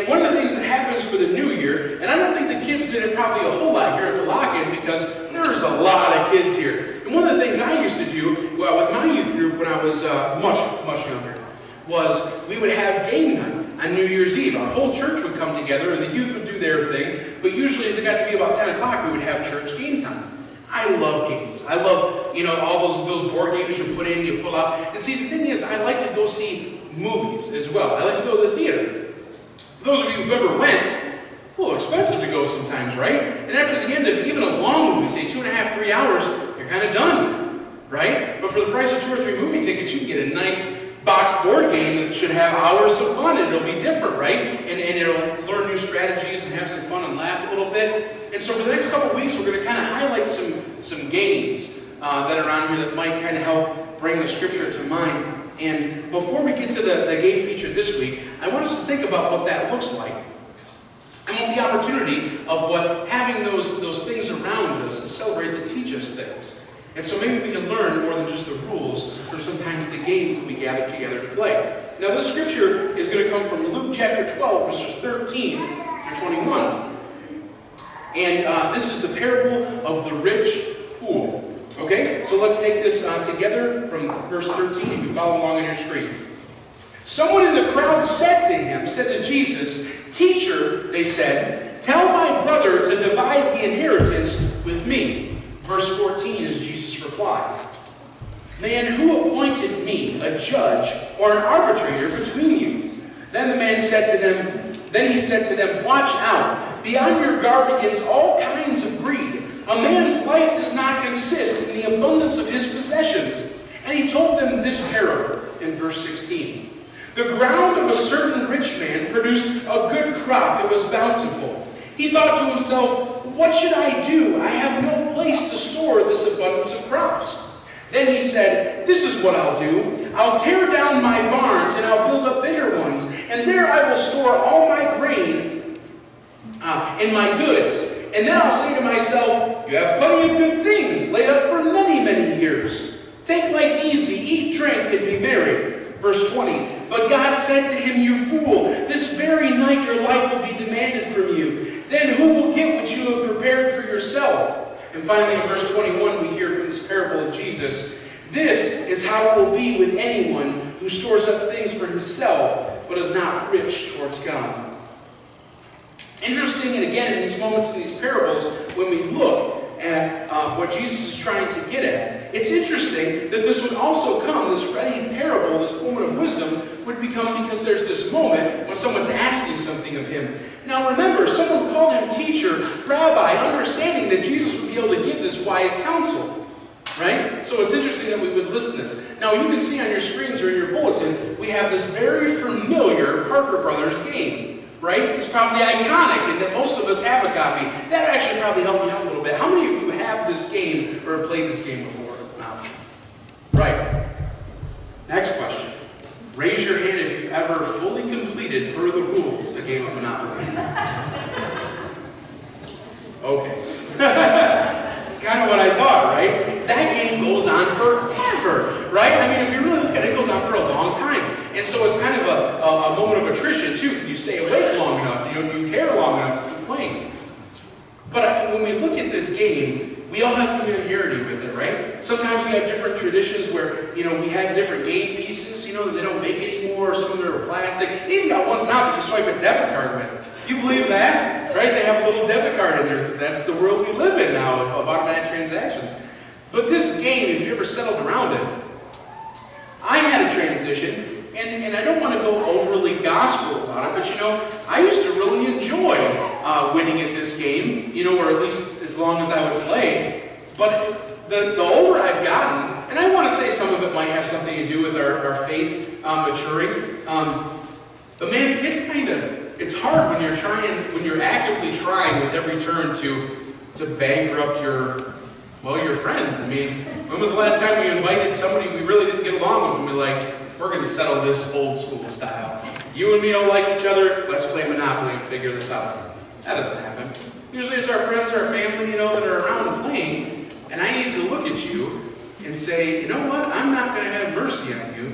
And one of the things that happens for the new year, and I don't think the kids did it probably a whole lot here at the lock-in because there's a lot of kids here. And one of the things I used to do with my youth group when I was much younger was we would have game night on New Year's Eve. Our whole church would come together and the youth would do their thing. But usually as it got to be about 10 o'clock, we would have church game time. I love games. I love, all those board games you put in, you pull out. And see, the thing is, I like to go see movies as well. I like to go to the theater. For those of you who've ever went, it's a little expensive to go sometimes, right? And after the end of even a long movie, say 2.5, 3 hours, you're kind of done, right? But for the price of 2 or 3 movie tickets, you can get a nice boxed board game that should have hours of fun, and it'll be different, right? And it'll learn new strategies and have some fun and laugh a little bit. And so for the next couple of weeks, we're going to kind of highlight some games that are on here that might kind of help bring the scripture to mind. And before we get to the game feature this week, I want us to think about what that looks like. I want the opportunity of what having those things around us to celebrate, to teach us things. And so maybe we can learn more than just the rules, or sometimes the games that we gather together to play. Now this scripture is going to come from Luke chapter 12, verses 13 through 21. And this is the parable of the rich fool. Okay, so let's take this together from verse 13. You can follow along on your screen. Someone in the crowd said to Jesus, "Teacher," they said, "tell my brother to divide the inheritance with me." Verse 14 is Jesus' reply. "Man, who appointed me a judge or an arbitrator between you?" Then he said to them, "Watch out. Be on your guard against all kinds of greed. A man's life does not consist in the abundance of his possessions." And he told them this parable in verse 16. "The ground of a certain rich man produced a good crop that was bountiful. He thought to himself, 'What should I do? I have no place to store this abundance of crops.' Then he said, 'This is what I'll do. I'll tear down my barns and I'll build up bigger ones. And there I will store all my grain and my goods. And then I'll say to myself, you have plenty of good things laid up for many, many years. Take life easy, eat, drink, and be merry.' Verse 20, but God said to him, 'You fool, this very night your life will be demanded from you. Then who will get what you have prepared for yourself?' And finally, in verse 21, we hear from this parable of Jesus, 'This is how it will be with anyone who stores up things for himself, but is not rich towards God.'" Interesting, and again, in these moments, in these parables, when we look at what Jesus is trying to get at, it's interesting that this would also come, this ready parable, this moment of wisdom, would become because there's this moment when someone's asking something of him. Now remember, someone called him teacher, rabbi, understanding that Jesus would be able to give this wise counsel. Right? So it's interesting that we would listen to this. Now you can see on your screens or in your bulletin, we have this very familiar Parker Brothers game. Right? It's probably iconic and that most of us have a copy. That actually probably helped me out a little bit. How many of you have this game or have played this game before? No. Right. Next question. Raise your hand if you've ever fully completed, per the rules, a game of Monopoly. Okay. It's kind of what I thought, right? That game goes on forever, right? I mean, if you really look at it, it goes on for a long time. And so it's kind of a moment of attrition, too. Can you stay awake long enough? Do you care long enough to keep playing? But when we look at this game, we all have familiarity with it, right? Sometimes we have different traditions where, we have different game pieces, that they don't make anymore. Some of them are plastic. They even got ones now that you swipe a debit card with. You believe that? Right? They have a little debit card in there because that's the world we live in now of automatic transactions. But this game, if you ever settled around it, I had a transition. And I don't want to go overly gospel about it, but I used to really enjoy winning at this game, or at least as long as I would play. But the older I've gotten, and I want to say some of it might have something to do with our faith maturing, but man, it gets it's hard when you're actively trying with every turn to bankrupt your friends. I mean, when was the last time we invited somebody we really didn't get along with and we're like, we're going to settle this old school style. You and me don't like each other, let's play Monopoly and figure this out. That doesn't happen. Usually it's our friends, our family, that are around playing, and I need to look at you and say, you know what, I'm not going to have mercy on you.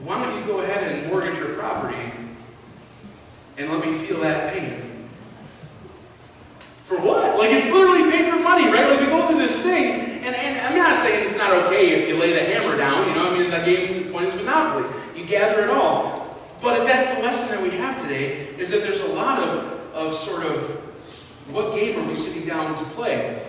Why don't you go ahead and mortgage your property and let me me feel that pain. For what? Like, it's literally paper money, right? Like, we go through this thing, and I'm not saying it's not okay if you lay the hammer down, you know, I mean, that game, the point is Monopoly. You gather it all. But that's the lesson that we have today, is that there's a lot of sort of, what game are we sitting down to play?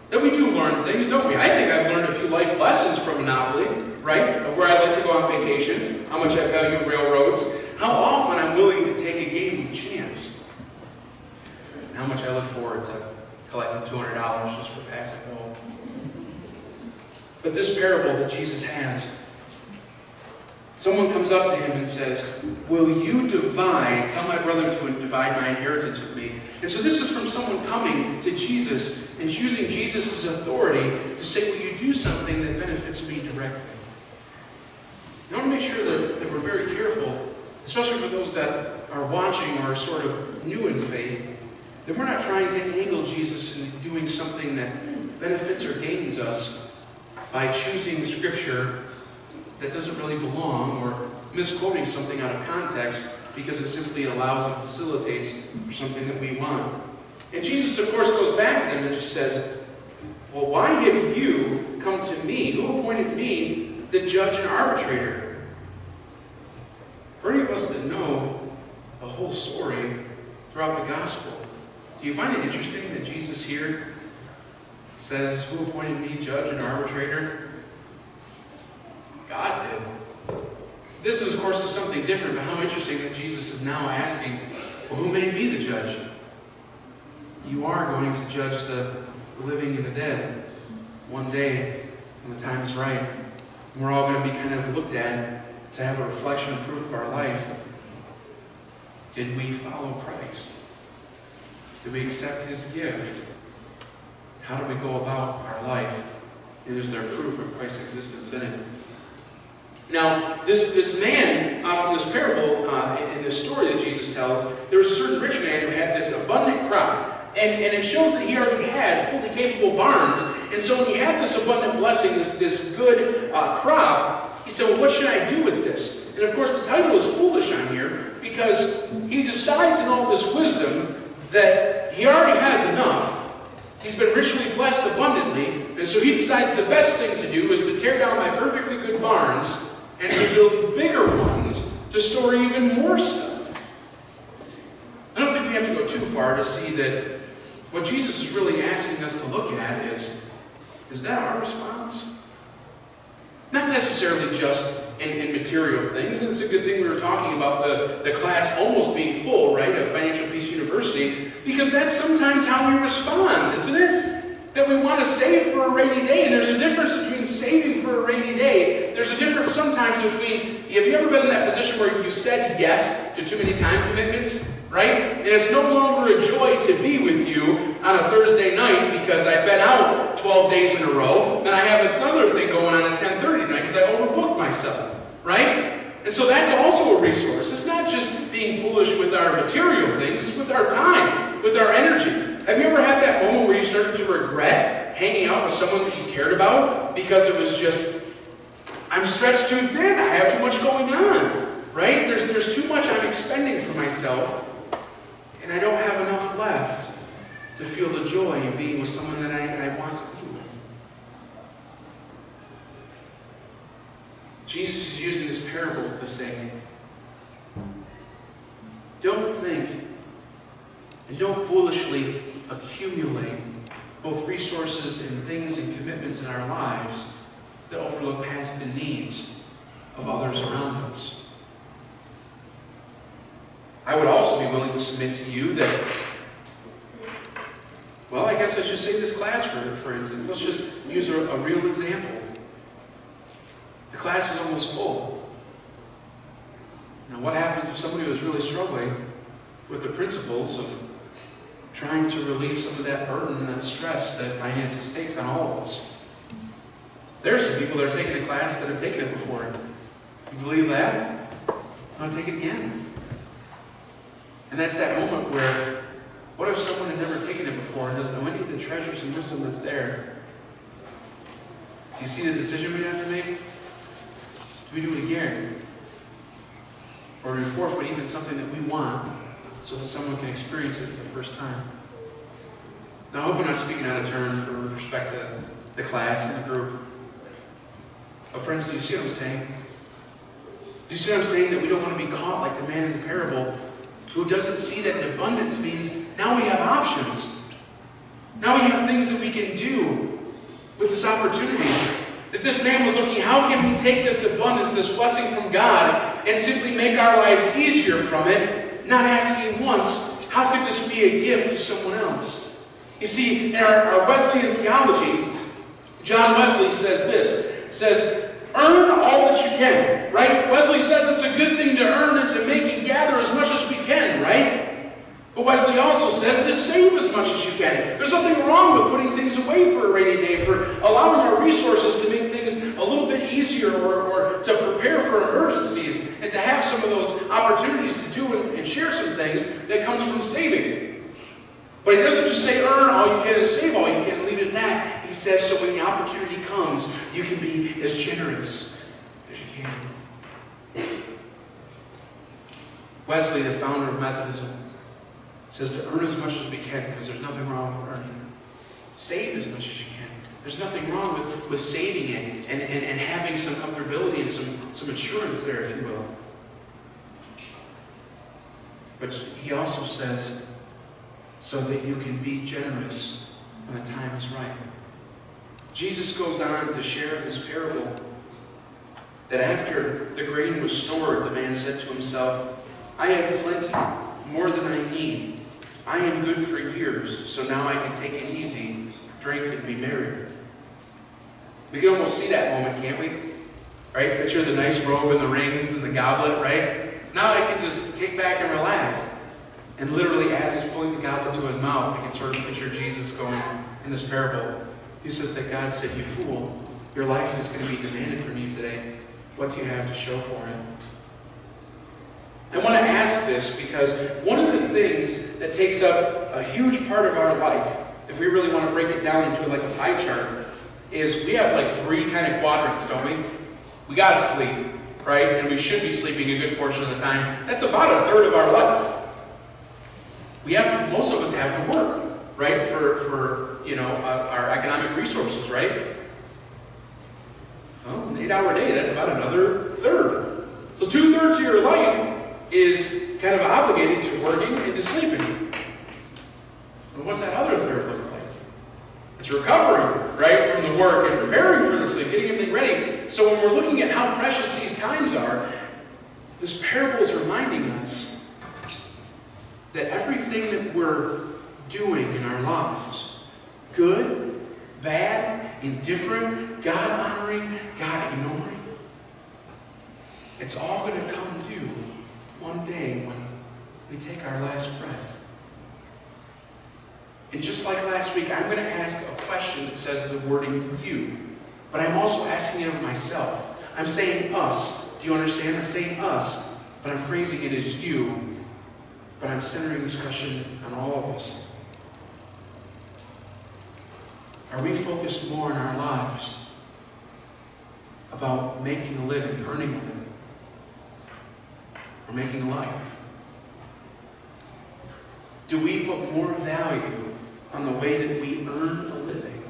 That we do learn things, don't we? I think I've learned a few life lessons from Monopoly, right? Of where I'd like to go on vacation, how much I value railroads, how often I'm willing to take a game of chance, and how much I look forward to collecting $200 just for passing home. But this parable that Jesus has, someone comes up to him and says, will you tell my brother to divide my inheritance with me? And so this is from someone coming to Jesus and using Jesus' authority to say, will you do something that benefits me directly? I want to make sure that we're very careful, especially for those that are watching or are sort of new in faith, that we're not trying to angle Jesus into doing something that benefits or gains us by choosing Scripture that doesn't really belong, or misquoting something out of context because it simply allows and facilitates for something that we want. And Jesus, of course, goes back to them and just says, well, why have you come to me? Who appointed me the judge and arbitrator? For any of us that know the whole story throughout the gospel, do you find it interesting that Jesus here says, who appointed me judge and arbitrator? God did. This, of course, is something different, but how interesting that Jesus is now asking, well, who made me the judge? You are going to judge the living and the dead one day when the time is right. And we're all going to be kind of looked at to have a reflection and proof of our life. Did we follow Christ? Did we accept His gift? How do we go about our life? And is there proof of Christ's existence in it? Now, this man, from this parable, in this story that Jesus tells, there was a certain rich man who had this abundant crop. And it shows that he already had fully capable barns. And so when he had this abundant blessing, this good crop, he said, well, what should I do with this? And of course, the title is foolish on here, because he decides in all this wisdom that he already has enough. He's been richly blessed abundantly, and so he decides the best thing to do is to tear down my perfectly good barns and to build bigger ones to store even more stuff. I don't think we have to go too far to see that what Jesus is really asking us to look at is that our response? Not necessarily just in material things, and it's a good thing we were talking about the class almost being full, right, at Financial Peace University, because that's sometimes how we respond, isn't it? That we want to save for a rainy day, and there's a difference between saving for a rainy day. There's a difference sometimes between, have you ever been in that position where you said yes to too many time commitments, right? And it's no longer a joy to be with you on a Thursday night because I've been out 12 days in a row, then I have another thing going on at 10:30 tonight because I overbooked myself, right? And so that's also a resource. It's not just being foolish with our material things, it's with our time, with our energy. Have you ever had that moment where you started to regret hanging out with someone that you cared about because it was just, I'm stretched too thin, I have too much going on, right? There's too much I'm expending for myself, and I don't have enough left to feel the joy of being with someone that I want to be with. Jesus is using this parable to say, don't think and don't foolishly accumulate both resources and things and commitments in our lives that overlook past the needs of others around us. I would also be willing to submit to you that, well, I guess I should say this class, for instance. Let's just use a real example. The class is almost full. Now, what happens if somebody was really struggling with the principles of trying to relieve some of that burden and that stress that finances takes on all of us? There are some people that are taking a class that have taken it before. You believe that? I'll take it again. And that's that moment where, what if someone had never taken it before and doesn't know any of the treasures and wisdom that's there? Do you see the decision we have to make? Do we do it again? Or do we forfeit even something that we want so that someone can experience it for the first time. Now, I hope I'm not speaking out of turn for respect to the class and the group. But friends, do you see what I'm saying? Do you see what I'm saying? That we don't want to be caught like the man in the parable who doesn't see that an abundance means now we have options. Now we have things that we can do with this opportunity. That this man was looking, how can we take this abundance, this blessing from God, and simply make our lives easier from it, not asking once, how could this be a gift to someone else? You see, in our Wesleyan theology, John Wesley says this, says, earn all that you can, right? Wesley says it's a good thing to earn and to make and gather as much as we can, right? But Wesley also says to save as much as you can. There's nothing wrong with putting things away for a rainy day, for allowing our resources to make things a little bit easier or to prepare for emergencies and to have some of those opportunities to do and share some things that comes from saving. But he doesn't just say earn all you can and save all you can and leave it at that. He says so when the opportunity comes, you can be as generous as you can. Wesley, the founder of Methodism, says to earn as much as we can because there's nothing wrong with earning. Save as much as you can. There's nothing wrong with saving it and having some comfortability and some insurance there, if you will. But he also says, so that you can be generous when the time is right. Jesus goes on to share in this parable that after the grain was stored, the man said to himself, I have plenty, more than I need. I am good for years, so now I can take it easy, drink, and be merry. We can almost see that moment, can't we? Right? Picture the nice robe and the rings and the goblet, right? Now I can just kick back and relax. And literally, as he's pulling the goblet to his mouth, we can sort of picture Jesus going in this parable. He says that God said, you fool, your life is going to be demanded from you today. What do you have to show for it? I want to ask this because one of the things that takes up a huge part of our life, if we really want to break it down into like a pie chart, is we have like 3 kind of quadrants, don't we? We got to sleep, right? And we should be sleeping a good portion of the time. That's about 1/3 of our life. Most of us have to work, right, for our economic resources, right? Well, an 8-hour day, that's about another 1/3. So 2/3 of your life is kind of obligated to working and to sleeping. And what's that other 1/3 look like? It's recovering, right, from the work and preparing for the sleep, getting everything ready. So when we're looking at how precious these times are, this parable is reminding us that everything that we're doing in our lives, good, bad, indifferent, God-honoring, God-ignoring, it's all going to come due one day when we take our last breath. And just like last week, I'm going to ask a question that says the wording you, but I'm also asking it of myself. I'm saying us. Do you understand? I'm saying us, but I'm phrasing it as you. But I'm centering this question on all of us. Are we focused more in our lives about making a living, earning a living, or making a life? Do we put more value on the way that we earn a living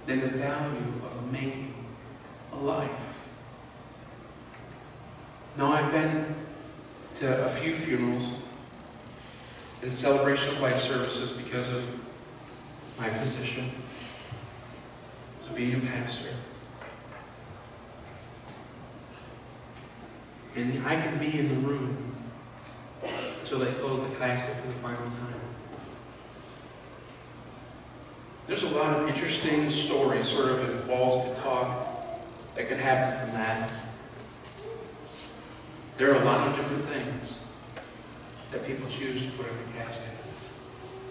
than the value of making a life? Now, I've been to a few funerals and celebration of life services because of my position as being a pastor. And I can be in the room until they close the casket for the final time. There's a lot of interesting stories, sort of if walls could talk, that could happen from that. There are a lot of different things that people choose to put in the casket.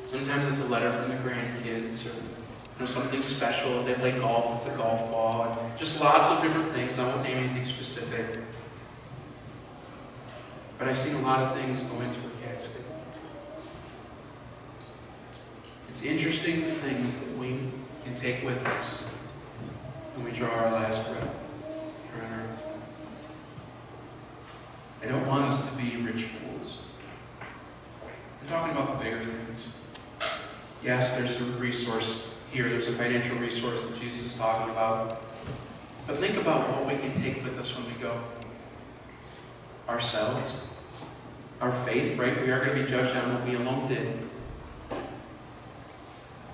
Sometimes it's a letter from the grandkids, or something special. If they play golf, it's a golf ball, and just lots of different things. I won't name anything specific. But I've seen a lot of things go into a casket. It's interesting the things that we can take with us when we draw our last breath here on earth. I don't want us to be rich fools. I'm talking about the bigger things. Yes, there's a resource here. There's a financial resource that Jesus is talking about. But think about what we can take with us when we go. Ourselves. Our faith, right? We are going to be judged on what we alone did.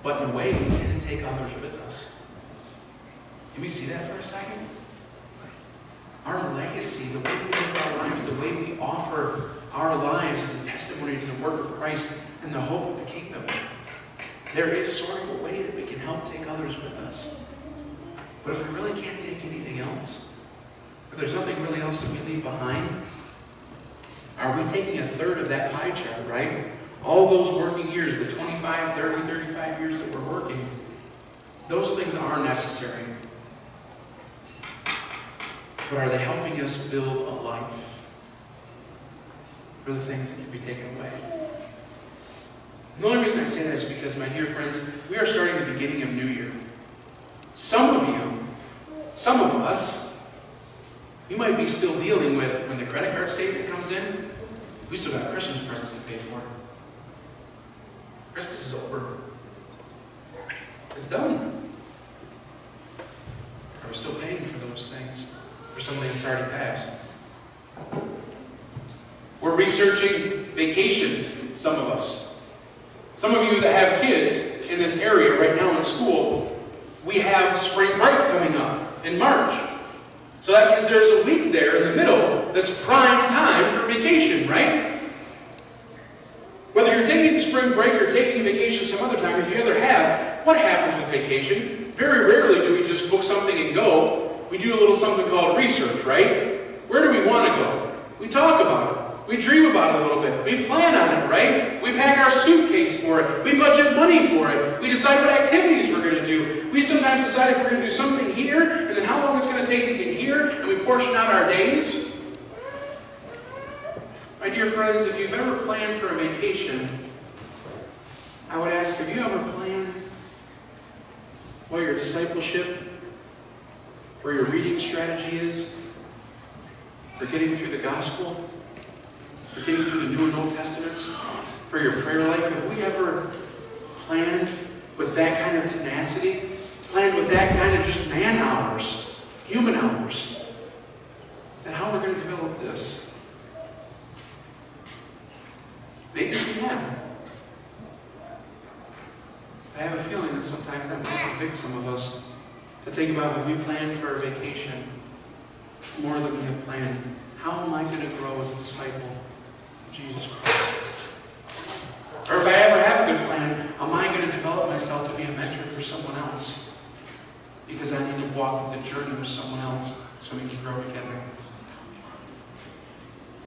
But in a way, we can take others with us. Do we see that for a second? Our legacy, the way we live our lives, the way we offer our lives as a testimony to the work of Christ and the hope of the kingdom. There is sort of a way that we can help take others with us. But if we really can't take anything else, if there's nothing really else that we leave behind, are we taking a third of that pie chart, right? All those working years, the 25, 30, 35 years that we're working, those things are necessary. But are they helping us build a life for the things that can be taken away? The only reason I say that is because, my dear friends, we are starting the beginning of New Year. Some of you, some of us, you might be still dealing with when the credit card statement comes in, we still got Christmas presents to pay for. Christmas is over. It's done. Are we still paying for those things? For something that's already passed? We're researching vacations, some of us. Some of you that have kids in this area right now in school, we have spring break coming up in March. So that means there's a week there in the middle that's prime time for vacation, right? Whether you're taking spring break or taking a vacation some other time, if you ever have, what happens with vacation? Very rarely do we just book something and go. We do a little something called research, right? Where do we want to go? We talk about it. We dream about it a little bit. We plan on it, right? We pack our suitcase for it. We budget money for it. We decide what activities we're going to do. We sometimes decide if we're going to do something here, and then how long it's going to take to get here, and we portion out our days. My dear friends, if you've ever planned for a vacation, I would ask, have you ever planned what your discipleship, where your reading strategy is, for getting through the gospel, for getting through the New and Old Testaments, for your prayer life? Have we ever planned with that kind of tenacity? Planned with that kind of just man hours, human hours? And how we're going to develop this? Maybe we have. I have a feeling that sometimes that might convict some of us to think about, if we plan for a vacation more than we have planned, how am I going to grow as a disciple of Jesus Christ? Or if I ever have a good plan, am I going to develop myself to be a mentor for someone else? Because I need to walk the journey with someone else.